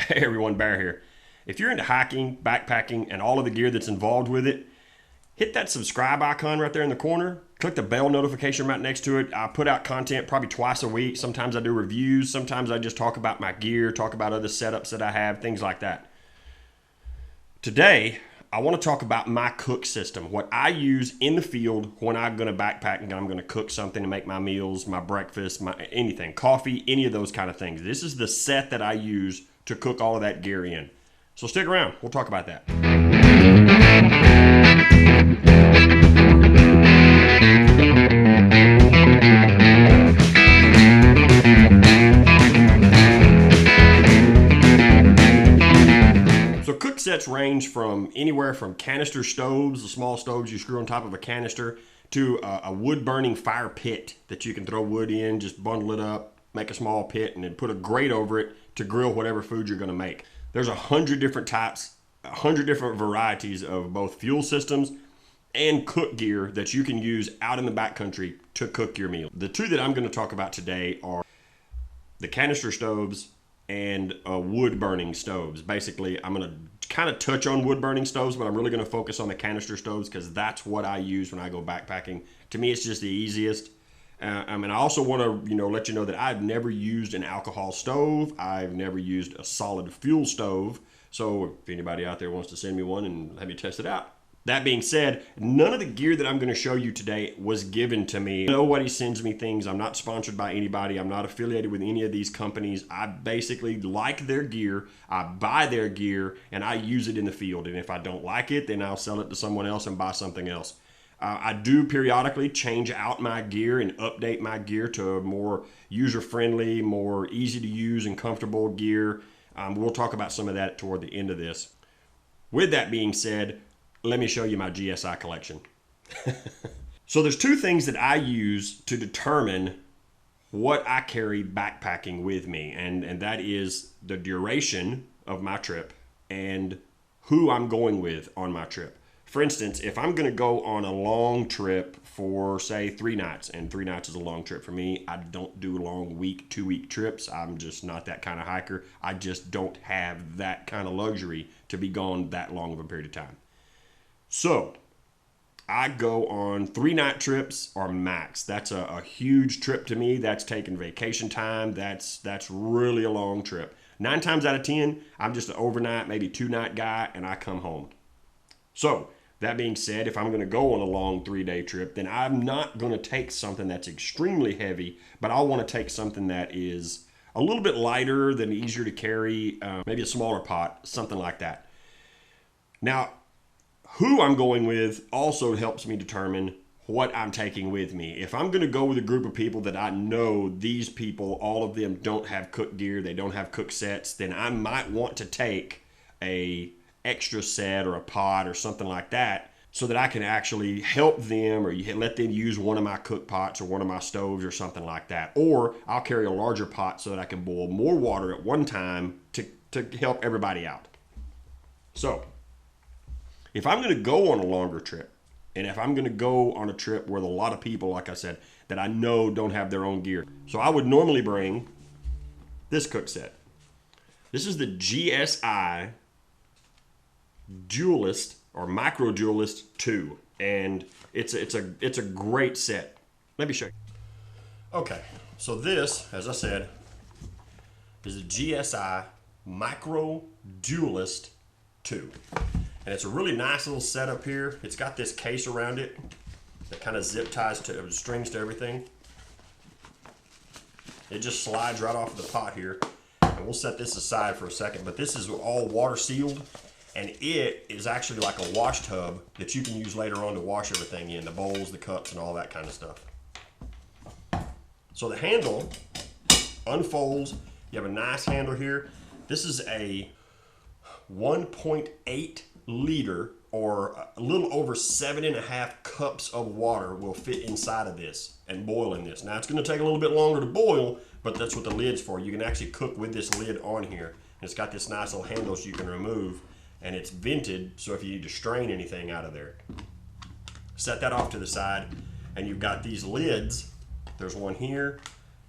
Hey everyone, Bear here. If you're into hiking, backpacking, and all of the gear that's involved with it, hit that subscribe icon right there in the corner. Click the bell notification right next to it. I put out content probably twice a week. Sometimes I do reviews. Sometimes I just talk about my gear, talk about other setups that I have, things like that. Today, I want to talk about my cook system, what I use in the field when I'm going to backpack and I'm going to cook something to make my meals, my breakfast, my anything, coffee, any of those kind of things. This is the set that I use to cook all of that gear in. So stick around. We'll talk about that. So cook sets range from anywhere from canister stoves, the small stoves you screw on top of a canister, to a wood burning fire pit that you can throw wood in, just bundle it up, make a small pit, and then put a grate over it to grill whatever food you're going to make. There's 100 different types, 100 different varieties of both fuel systems and cook gear that you can use out in the backcountry to cook your meal. The two that I'm going to talk about today are the canister stoves and wood burning stoves. Basically, I'm going to kind of touch on wood burning stoves, but I'm really going to focus on the canister stoves because that's what I use when I go backpacking. To me, it's just the easiest. I also want to, let you know that I've never used an alcohol stove. I've never used a solid fuel stove. So if anybody out there wants to send me one and let me test it out. That being said, none of the gear that I'm going to show you today was given to me. Nobody sends me things. I'm not sponsored by anybody. I'm not affiliated with any of these companies. I basically like their gear. I buy their gear and I use it in the field. And if I don't like it, then I'll sell it to someone else and buy something else. I do periodically change out my gear and update my gear to a more user-friendly, more easy to use and comfortable gear. We'll talk about some of that toward the end of this. With that being said, let me show you my GSI collection. So there's two things that I use to determine what I carry backpacking with me, and that is the duration of my trip and who I'm going with on my trip. For instance, if I'm going to go on a long trip for, say, 3 nights, and 3 nights is a long trip for me. I don't do long week, 2-week trips. I'm just not that kind of hiker. I just don't have that kind of luxury to be gone that long of a period of time. So I go on 3-night trips or max. That's a huge trip to me. That's taking vacation time. That's really a long trip. 9 times out of 10, I'm just an overnight, maybe 2-night guy, and I come home. So that being said, if I'm going to go on a long 3-day trip, then I'm not going to take something that's extremely heavy, but I'll want to take something that is a little bit lighter, than easier to carry, maybe a smaller pot, something like that. Now, who I'm going with also helps me determine what I'm taking with me. If I'm going to go with a group of people that I know these people, all of them don't have cook gear, they don't have cook sets, then I might want to take a extra set or a pot or something like that so that I can actually help them or let them use one of my cook pots or one of my stoves or something like that. Or I'll carry a larger pot so that I can boil more water at one time to help everybody out. So if I'm going to go on a longer trip, and if I'm going to go on a trip with a lot of people, like I said, that I know don't have their own gear, so I would normally bring this cook set. This is the GSI Duelist or Micro Duelist 2, and it's a great set. Let me show you. Okay, so this, as I said, is the GSI Micro Duelist 2. And it's a really nice little setup here. It's got this case around it that kind of zip ties to strings to everything. It just slides right off of the pot here. And we'll set this aside for a second, but this is all water sealed, and it is actually like a wash tub that you can use later on to wash everything in, the bowls, the cups, and all that kind of stuff. So the handle unfolds. You have a nice handle here. This is a 1.8 liter or a little over 7.5 cups of water will fit inside of this and boil in this. Now it's going to take a little bit longer to boil, but that's what the lid's for. You can actually cook with this lid on here. And it's got this nice little handle so you can remove, and it's vented so if you need to strain anything out of there. Set that off to the side, and you've got these lids. There's one here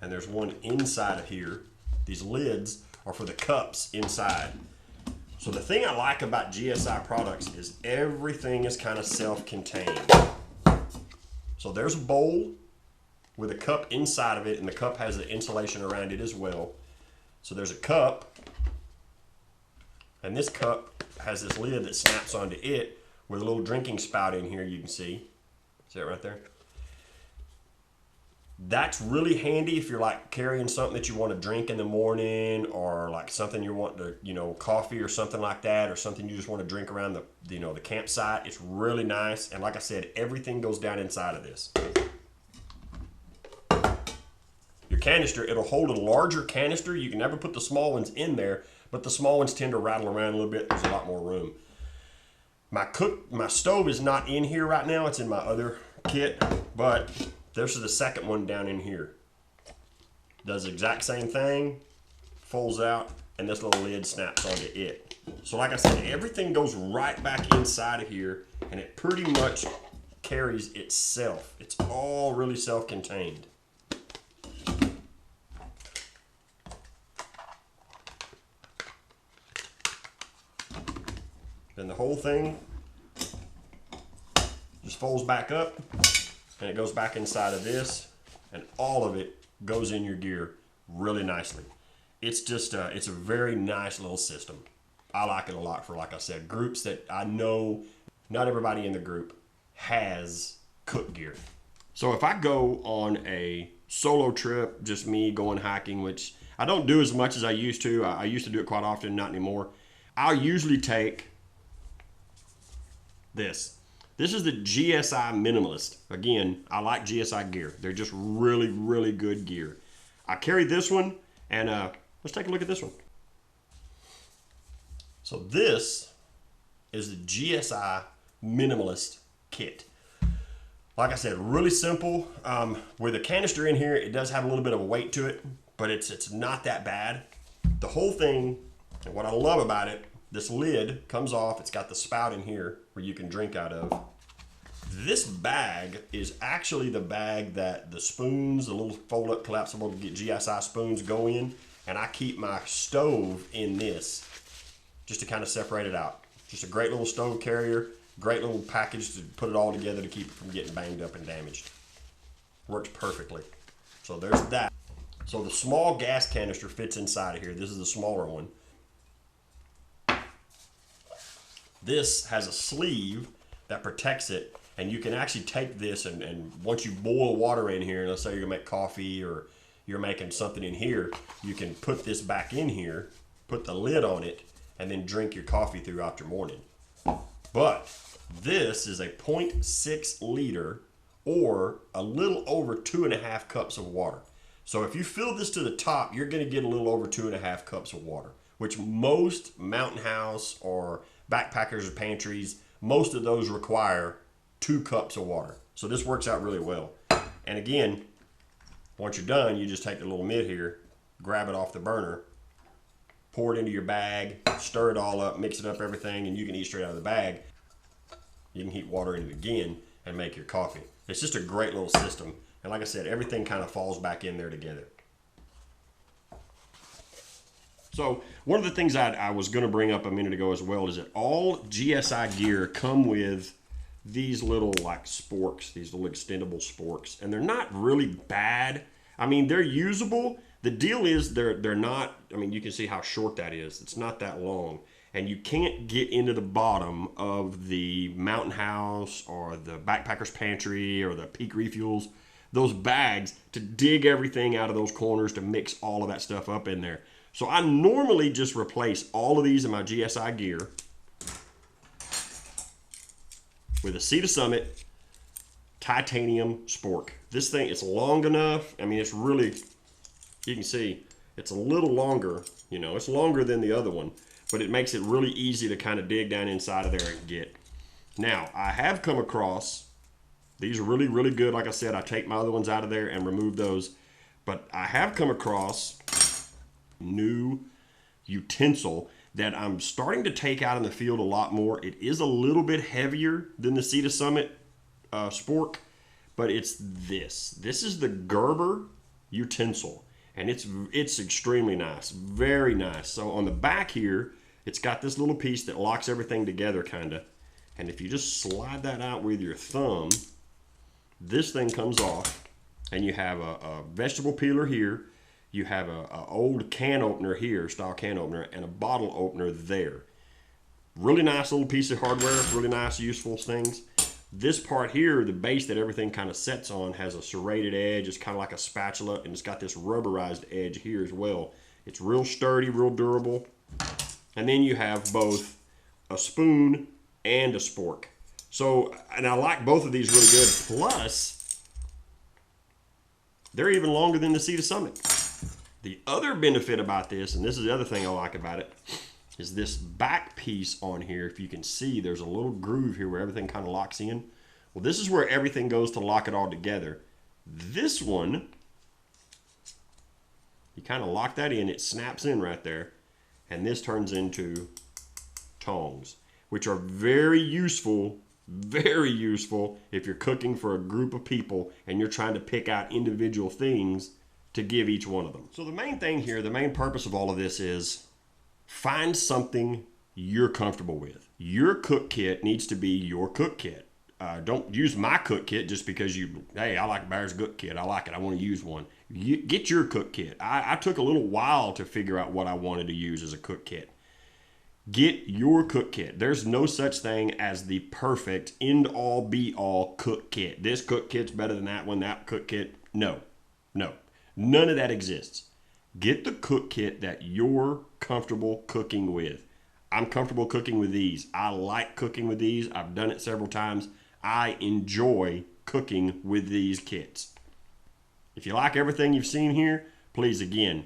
and there's one inside of here. These lids or for the cups inside. So the thing I like about GSI products is everything is kind of self-contained. So there's a bowl with a cup inside of it, and the cup has the insulation around it as well. So there's a cup, and this cup has this lid that snaps onto it with a little drinking spout in here, you can see. See it right there? That's really handy if you're like carrying something that you want to drink in the morning, or like something you want to, you know, coffee or something like that, or something you just want to drink around the, you know, the campsite. It's really nice. And like I said, everything goes down inside of this. Your canister, it'll hold a larger canister. You can never put the small ones in there, but the small ones tend to rattle around a little bit. There's a lot more room. My stove is not in here right now. It's in my other kit, but this is the second one down in here. Does the exact same thing, folds out, and this little lid snaps onto it. So like I said, everything goes right back inside of here, and it pretty much carries itself. It's all really self-contained. Then the whole thing just folds back up, and it goes back inside of this, and all of it goes in your gear really nicely. It's just it's a very nice little system. I like it a lot for, like I said, groups that I know not everybody in the group has cook gear. So if I go on a solo trip, just me going hiking, which I don't do as much as I used to. I used to do it quite often, not anymore. I'll usually take this. This is the GSI Minimalist. Again, I like GSI gear. They're just really, really good gear. I carry this one, and let's take a look at this one. So this is the GSI Minimalist Kit. Like I said, really simple. With a canister in here, it does have a little bit of a weight to it, but it's not that bad. The whole thing, and what I love about it, this lid comes off. It's got the spout in here where you can drink out of. This bag is actually the bag that the spoons, the little fold-up collapsible to get GSI spoons go in, and I keep my stove in this just to kind of separate it out. Just a great little stove carrier, great little package to put it all together to keep it from getting banged up and damaged. Works perfectly. So there's that. So the small gas canister fits inside of here. This is the smaller one. This has a sleeve that protects it, and you can actually take this and once you boil water in here, let's say you're gonna make coffee or you're making something in here, you can put this back in here, put the lid on it, and then drink your coffee throughout your morning. But this is a 0.6 liter or a little over 2.5 cups of water. So if you fill this to the top, you're gonna get a little over 2.5 cups of water, which most mountain house or backpackers or pantries, most of those require 2 cups of water. So this works out really well. And again, once you're done, you just take the little mitt here, grab it off the burner, pour it into your bag, stir it all up, mix it up everything, and you can eat straight out of the bag. You can heat water in it again and make your coffee. It's just a great little system. And like I said, everything kind of falls back in there together. So one of the things I was going to bring up a minute ago as well is that all GSI gear come with these little like sporks, these little extendable sporks, and they're not really bad. I mean, they're usable. The deal is they're not, I mean, you can see how short that is. It's not that long. And you can't get into the bottom of the mountain house or the backpacker's pantry or the peak refuels, those bags, to dig everything out of those corners to mix all of that stuff up in there. So I normally just replace all of these in my GSI gear with a Sea to Summit titanium spork. This thing, it's long enough. I mean, it's really, you can see, it's a little longer. You know, it's longer than the other one, but it makes it really easy to kind of dig down inside of there and get. Now, I have come across, these are really, really good. Like I said, I take my other ones out of there and remove those. But I have come across new utensil that I'm starting to take out in the field a lot more. It is a little bit heavier than the Sea to Summit spork, but it's this. This is the Gerber Utensil. And it's extremely nice, very nice. So on the back here, it's got this little piece that locks everything together kind of. And if you just slide that out with your thumb, this thing comes off, and you have a vegetable peeler here. You have a old can opener here, style can opener, and a bottle opener there. Really nice little piece of hardware, really nice, useful things. This part here, the base that everything kind of sets on, has a serrated edge. It's kind of like a spatula, and it's got this rubberized edge here as well. It's real sturdy, real durable. And then you have both a spoon and a spork. So, and I like both of these really good. Plus, they're even longer than the Sea to Summit. The other benefit about this, and this is the other thing I like about it, is this back piece on here. If you can see, there's a little groove here where everything kind of locks in. Well, this is where everything goes to lock it all together. This one, you kind of lock that in, it snaps in right there, and this turns into tongs, which are very useful if you're cooking for a group of people and you're trying to pick out individual things to give each one of them. So the main thing here, the main purpose of all of this is find something you're comfortable with. Your cook kit needs to be your cook kit. Don't use my cook kit just because hey, I like Bear's cook kit. I like it. I want to use one. Get your cook kit. I took a little while to figure out what I wanted to use as a cook kit. Get your cook kit. There's no such thing as the perfect end-all be-all cook kit. This cook kit's better than that one, that cook kit. No. None of that exists. Get the cook kit that you're comfortable cooking with. I'm comfortable cooking with these. I like cooking with these. I've done it several times. I enjoy cooking with these kits. If you like everything you've seen here, please, again,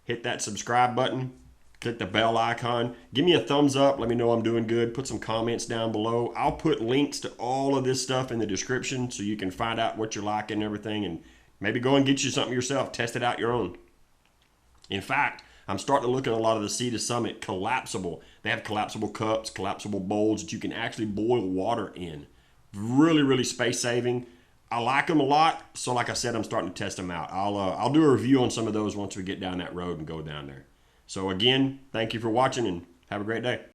hit that subscribe button. Click the bell icon. Give me a thumbs up. Let me know I'm doing good. Put some comments down below. I'll put links to all of this stuff in the description so you can find out what you're liking and everything, and maybe go and get you something yourself. Test it out your own. In fact, I'm starting to look at a lot of the Sea to Summit collapsible. They have collapsible cups, collapsible bowls that you can actually boil water in. Really space saving. I like them a lot, so like I said, I'm starting to test them out. I'll do a review on some of those once we get down that road and go down there. So again, thank you for watching, and have a great day.